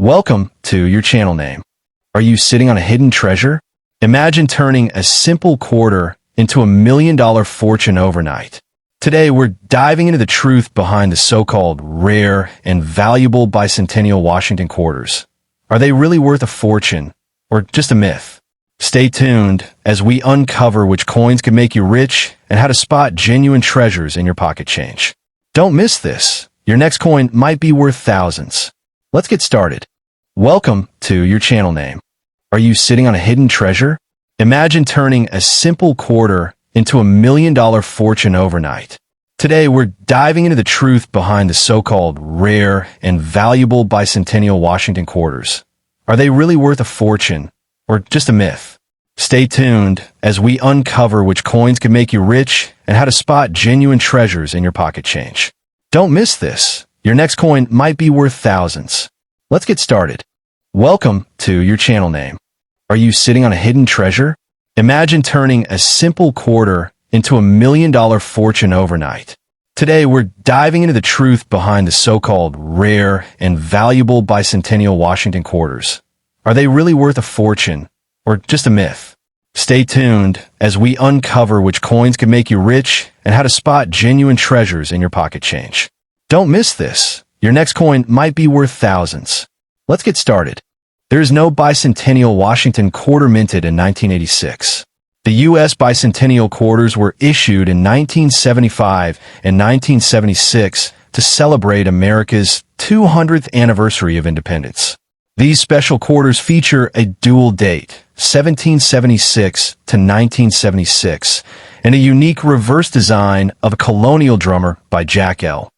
Welcome to your channel name. Are you sitting on a hidden treasure? Imagine turning a simple quarter into $1 million fortune overnight. Today, we're diving into the truth behind the so-called rare and valuable bicentennial Washington quarters. Are they really worth a fortune or just a myth? Stay tuned as we uncover which coins can make you rich and how to spot genuine treasures in your pocket change. Don't miss this. Your next coin might be worth thousands. Let's get started. Welcome to your channel name. Are you sitting on a hidden treasure? Imagine turning a simple quarter into $1 million fortune overnight. Today, we're diving into the truth behind the so-called rare and valuable bicentennial Washington quarters. Are they really worth a fortune or just a myth? Stay tuned as we uncover which coins can make you rich and how to spot genuine treasures in your pocket change. Don't miss this. Your next coin might be worth thousands. Let's get started. Welcome to your channel name. Are you sitting on a hidden treasure? Imagine turning a simple quarter into $1 million fortune overnight. Today, we're diving into the truth behind the so-called rare and valuable bicentennial Washington quarters. Are they really worth a fortune or just a myth? Stay tuned as we uncover which coins can make you rich and how to spot genuine treasures in your pocket change. Don't miss this. Your next coin might be worth thousands. Let's get started. There is no bicentennial Washington quarter minted in 1986. The U.S. bicentennial quarters were issued in 1975 and 1976 to celebrate America's 200th anniversary of independence. These special quarters feature a dual date, 1776 to 1976, and a unique reverse design of a colonial drummer by Jack L.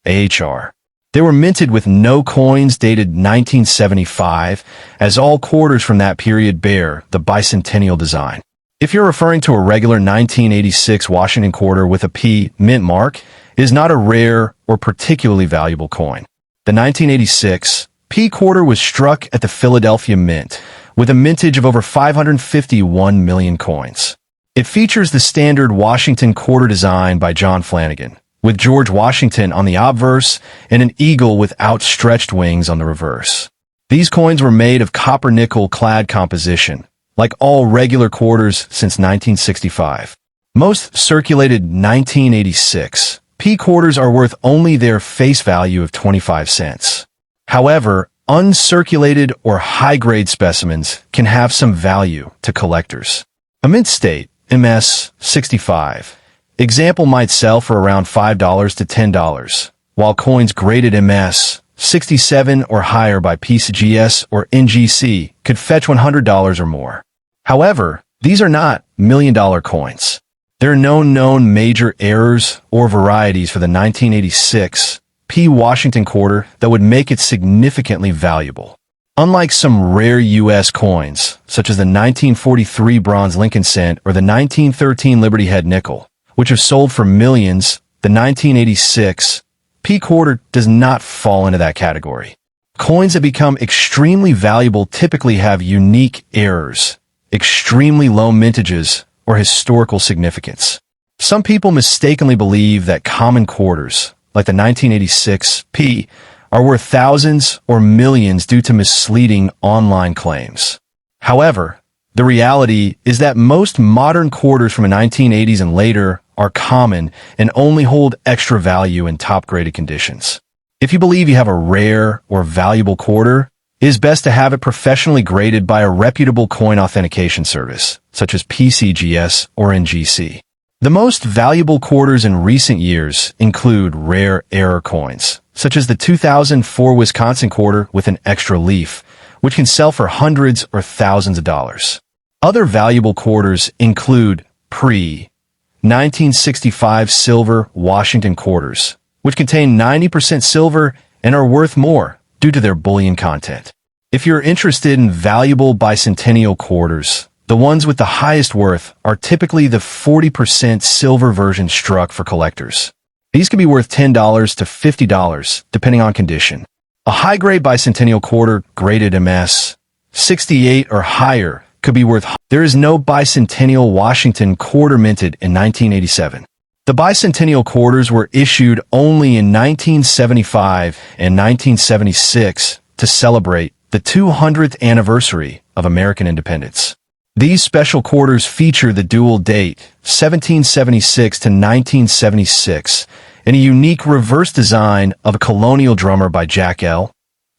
H.R. They were minted with no coins dated 1975, as all quarters from that period bear the bicentennial design. If you're referring to a regular 1986 Washington quarter with a P mint mark, it is not a rare or particularly valuable coin. The 1986 P quarter was struck at the Philadelphia Mint, with a mintage of over 551 million coins. It features the standard Washington quarter design by John Flanagan, with George Washington on the obverse and an eagle with outstretched wings on the reverse. These coins were made of copper-nickel clad composition, like all regular quarters since 1965. Most circulated 1986 P quarters are worth only their face value of 25 cents. However, uncirculated or high-grade specimens can have some value to collectors. A mint state, MS 65, example might sell for around $5 to $10, while coins graded MS 67 or higher by PCGS or NGC could fetch $100 or more. However, these are not million-dollar coins. There are no known major errors or varieties for the 1986 P Washington quarter that would make it significantly valuable. Unlike some rare U.S. coins, such as the 1943 bronze Lincoln cent or the 1913 Liberty Head nickel, which have sold for millions, the 1986 P quarter does not fall into that category. Coins that become extremely valuable typically have unique errors, extremely low mintages, or historical significance. Some people mistakenly believe that common quarters, like the 1986 P, are worth thousands or millions due to misleading online claims. However, the reality is that most modern quarters from the 1980s and later are common and only hold extra value in top-graded conditions. If you believe you have a rare or valuable quarter, it is best to have it professionally graded by a reputable coin authentication service, such as PCGS or NGC. The most valuable quarters in recent years include rare error coins, such as the 2004 Wisconsin quarter with an extra leaf, which can sell for hundreds or thousands of dollars. Other valuable quarters include pre-1965 silver Washington quarters, which contain 90% silver and are worth more due to their bullion content. If you're interested in valuable bicentennial quarters, the ones with the highest worth are typically the 40% silver version struck for collectors. These can be worth $10 to $50, depending on condition. A high-grade bicentennial quarter graded MS 68 or higher could be worth. There is no bicentennial Washington quarter minted in 1987. The bicentennial quarters were issued only in 1975 and 1976 to celebrate the 200th anniversary of American independence. These special quarters feature the dual date, 1776 to 1976, and a unique reverse design of a colonial drummer by Jack L.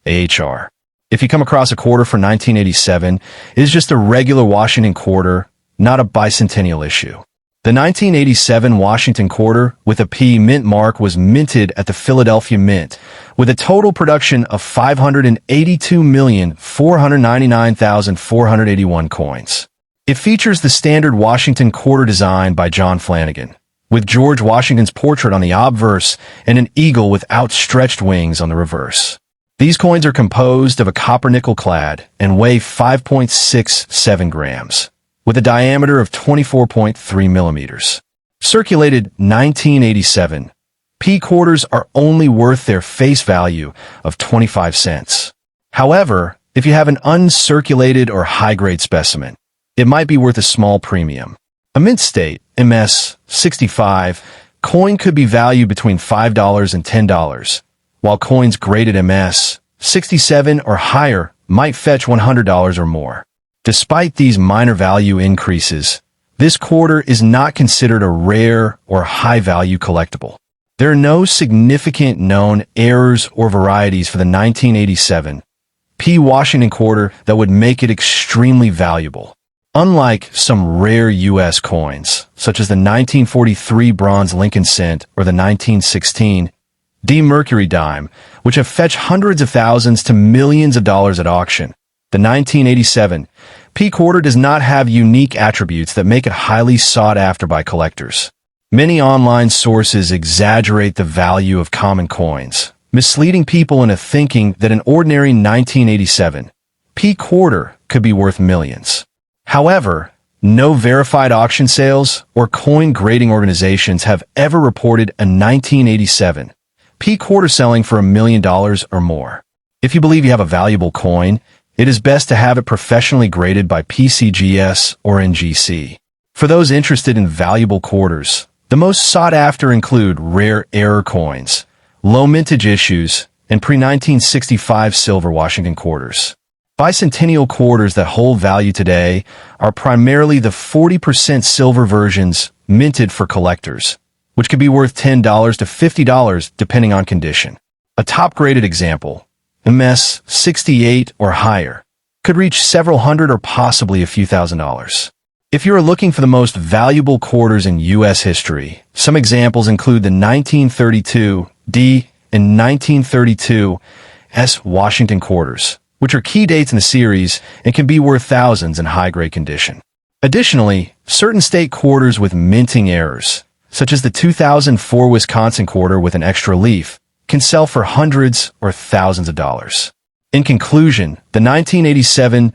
AHR. If you come across a quarter for 1987, it is just a regular Washington quarter, not a bicentennial issue. The 1987 Washington quarter with a P mint mark was minted at the Philadelphia Mint, with a total production of 582,499,481 coins. It features the standard Washington quarter design by John Flanagan, with George Washington's portrait on the obverse and an eagle with outstretched wings on the reverse. These coins are composed of a copper nickel clad and weigh 5.67 grams, with a diameter of 24.3 millimeters. Circulated 1987, P quarters are only worth their face value of 25 cents. However, if you have an uncirculated or high-grade specimen, it might be worth a small premium. A mint state, MS 65, coin could be valued between $5 and $10, while coins graded MS 67 or higher might fetch $100 or more. Despite these minor value increases, this quarter is not considered a rare or high-value collectible. There are no significant known errors or varieties for the 1987 P Washington quarter that would make it extremely valuable. Unlike some rare U.S. coins, such as the 1943 bronze Lincoln cent or the 1916 D Mercury dime, which have fetched hundreds of thousands to millions of dollars at auction, the 1987 P quarter does not have unique attributes that make it highly sought after by collectors. Many online sources exaggerate the value of common coins, misleading people into thinking that an ordinary 1987 P quarter could be worth millions. However, no verified auction sales or coin grading organizations have ever reported a 1987 P quarter selling for $1 million or more. If you believe you have a valuable coin, it is best to have it professionally graded by PCGS or NGC. For those interested in valuable quarters, the most sought after include rare error coins, low mintage issues, and pre-1965 silver Washington quarters. Bicentennial quarters that hold value today are primarily the 40% silver versions minted for collectors, which could be worth $10 to $50 depending on condition. A top-graded example, MS 68 or higher, could reach several hundred or possibly a few $1,000s. If you are looking for the most valuable quarters in U.S. history, some examples include the 1932 D and 1932 S Washington quarters, which are key dates in the series and can be worth thousands in high-grade condition. Additionally, certain state quarters with minting errors, such as the 2004 Wisconsin quarter with an extra leaf, can sell for hundreds or thousands of dollars. In conclusion, the 1987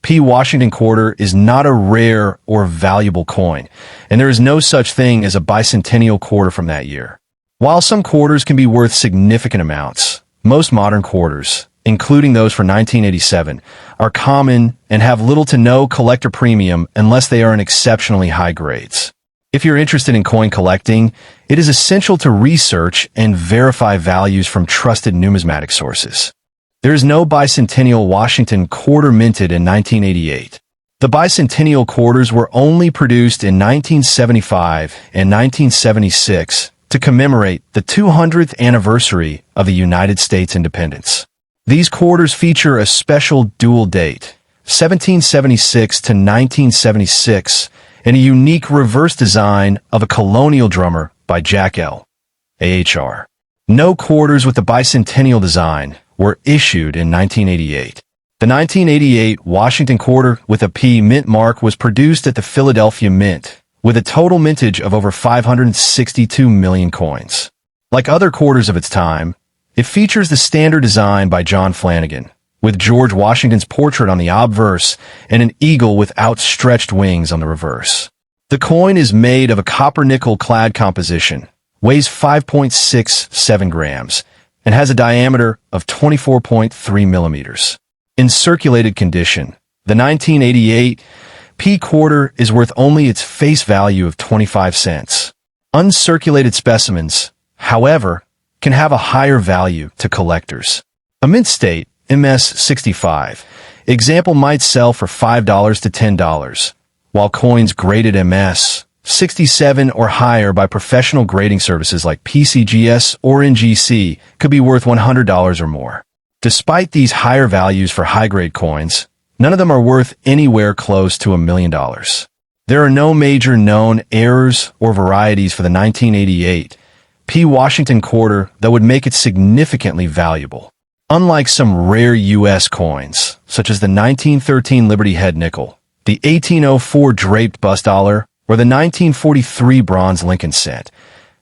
P Washington quarter is not a rare or valuable coin, and there is no such thing as a bicentennial quarter from that year. While some quarters can be worth significant amounts, most modern quarters, including those for 1987, are common and have little to no collector premium unless they are in exceptionally high grades. If you're interested in coin collecting, it is essential to research and verify values from trusted numismatic sources. There is no bicentennial Washington quarter minted in 1988. The bicentennial quarters were only produced in 1975 and 1976 to commemorate the 200th anniversary of the United States independence. These quarters feature a special dual date, 1776 to 1976, and a unique reverse design of a colonial drummer by Jack L. AHR. No quarters with the bicentennial design were issued in 1988. The 1988 Washington quarter with a P mint mark was produced at the Philadelphia Mint, with a total mintage of over 562 million coins. Like other quarters of its time, it features the standard design by John Flanagan, with George Washington's portrait on the obverse and an eagle with outstretched wings on the reverse. The coin is made of a copper-nickel clad composition, weighs 5.67 grams, and has a diameter of 24.3 millimeters. In circulated condition, the 1988 P quarter is worth only its face value of 25 cents. Uncirculated specimens, however, can have a higher value to collectors. A mint state, MS-65 example might sell for $5 to $10, while coins graded MS-67 or higher by professional grading services like PCGS or NGC could be worth $100 or more. Despite these higher values for high-grade coins, none of them are worth anywhere close to $1 million. There are no major known errors or varieties for the 1988 P. Washington quarter that would make it significantly valuable. Unlike some rare U.S. coins, such as the 1913 Liberty Head nickel, the 1804 draped bust dollar, or the 1943 bronze Lincoln cent,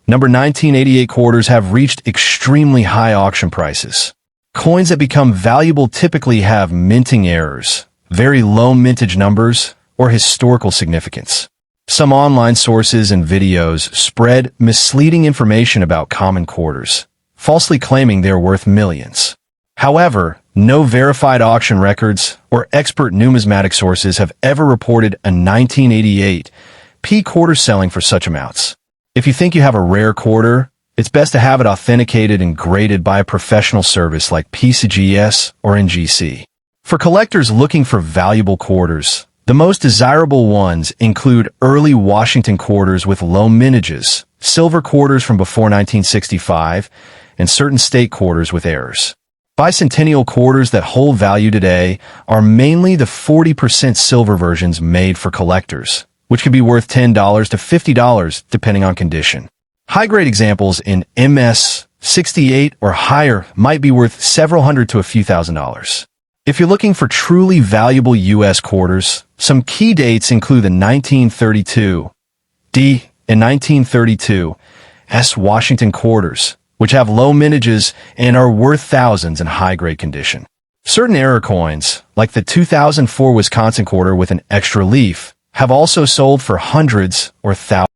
number 1988 quarters have reached extremely high auction prices. Coins that become valuable typically have minting errors, very low mintage numbers, or historical significance. Some online sources and videos spread misleading information about common quarters, falsely claiming they are worth millions. However, no verified auction records or expert numismatic sources have ever reported a 1988 P quarter selling for such amounts. If you think you have a rare quarter, it's best to have it authenticated and graded by a professional service like PCGS or NGC. For collectors looking for valuable quarters, the most desirable ones include early Washington quarters with low mintages, silver quarters from before 1965, and certain state quarters with errors. Bicentennial quarters that hold value today are mainly the 40% silver versions made for collectors, which can be worth $10 to $50 depending on condition. High-grade examples in MS-68 or higher might be worth several hundred to a few $1,000s. If you're looking for truly valuable U.S. quarters, some key dates include the 1932 D and 1932 S Washington quarters, which have low mintages and are worth thousands in high-grade condition. Certain error coins, like the 2004 Wisconsin quarter with an extra leaf, have also sold for hundreds or thousands.